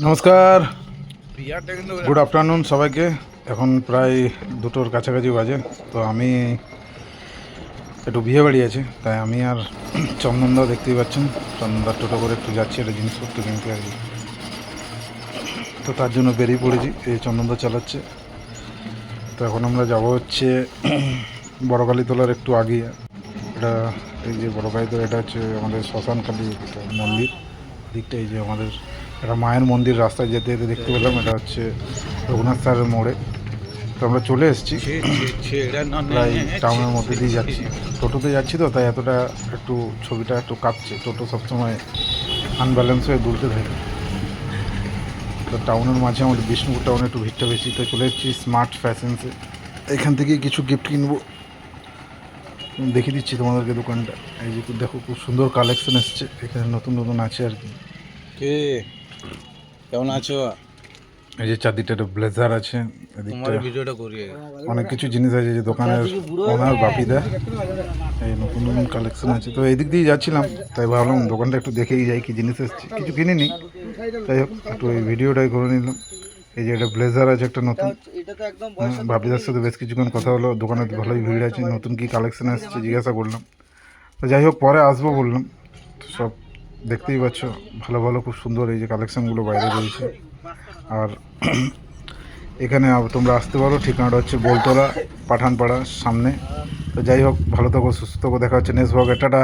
নমস্কার, good afternoon সবাইকে। এখন প্রায় 2টোর কাছাকাছি বাজে। তো আমি একটু বিয়ে বাড়ি আছে, তাই আমি আর চন্দনদা দেখতেই পাচ্ছেন, চন্দনদার টোটো করে একটু যাচ্ছি একটা জিনিসপত্র কিনতে আর কি। তো তার জন্য বেরিয়ে পড়েছি, এই চন্দনদা চালাচ্ছে। তো এখন আমরা যাব হচ্ছে বড়কালীতলার একটু আগে। এটা এই যে বড়কালীতলা, এটা হচ্ছে আমাদের শ্মশানকালী মন্দির দিকটা। এই যে আমাদের একটা মায়ের মন্দির, রাস্তায় যেতে যেতে দেখতে পেলাম, এটা হচ্ছে রঘুনাথ স্যারের মোড়ে। তো আমরা চলে এসেছি, প্রায় টাউনের মধ্যে দিয়ে যাচ্ছি। টোটোতে যাচ্ছি তো, তাই এতটা একটু ছবিটা একটু কাঁপছে। টোটো সবসময় আনব্যালেন্স হয়ে দুলতে থাকে। তো টাউনের মাঝে আমাদের বিষ্ণুপুর টাউনে একটু ভিড়টা বেশি। তো চলে এসেছি স্মার্ট ফ্যাশনসে, এখান থেকেই কিছু গিফট কিনবো। দেখিয়ে দিচ্ছি তোমাদেরকে দোকানটা। এই যে দেখো, খুব সুন্দর কালেকশন এসছে এখানে, নতুন নতুন আছে আর কি। কে কেমন আছো? এই যে চারদিকটা একটা ব্লেজার আছে, তোমার ভিডিওটা করি। অনেক কিছু জিনিস আছে। যে দোকানের ওনার বাপিদা, এই নতুন নতুন কালেকশন আছে। তো এই দিক দিয়ে যাচ্ছিলাম, তাই ভাবলাম দোকানটা একটু দেখেই যাই, কি জিনিস এসছে। কিছু কিনিনি, তাই হোক একটু এই ভিডিওটাই করে নিলাম। এই যে একটা ব্লেজার আছে একটা নতুন, বাপিদার সাথে বেশ কিছুক্ষণ কথা হলো। দোকানে ভালোই ভিড় আছে, নতুন কি কালেকশন আসছে জিজ্ঞাসা করলাম। তো যাই হোক, পরে আসবো বললাম। তো সব দেখতেই পাচ্ছ, ভালো ভালো খুব সুন্দর এই যে কালেকশানগুলো বাইরে রয়েছে। আর এখানে তোমরা আসতে পারো, ঠিকানাটা হচ্ছে বোলতলা, পাঠানপাড়ার সামনে। তো যাই হোক, ভালো থাকো, সুস্থ থাকো, দেখা হচ্ছে নেক্সট ব্লগে। টাটা।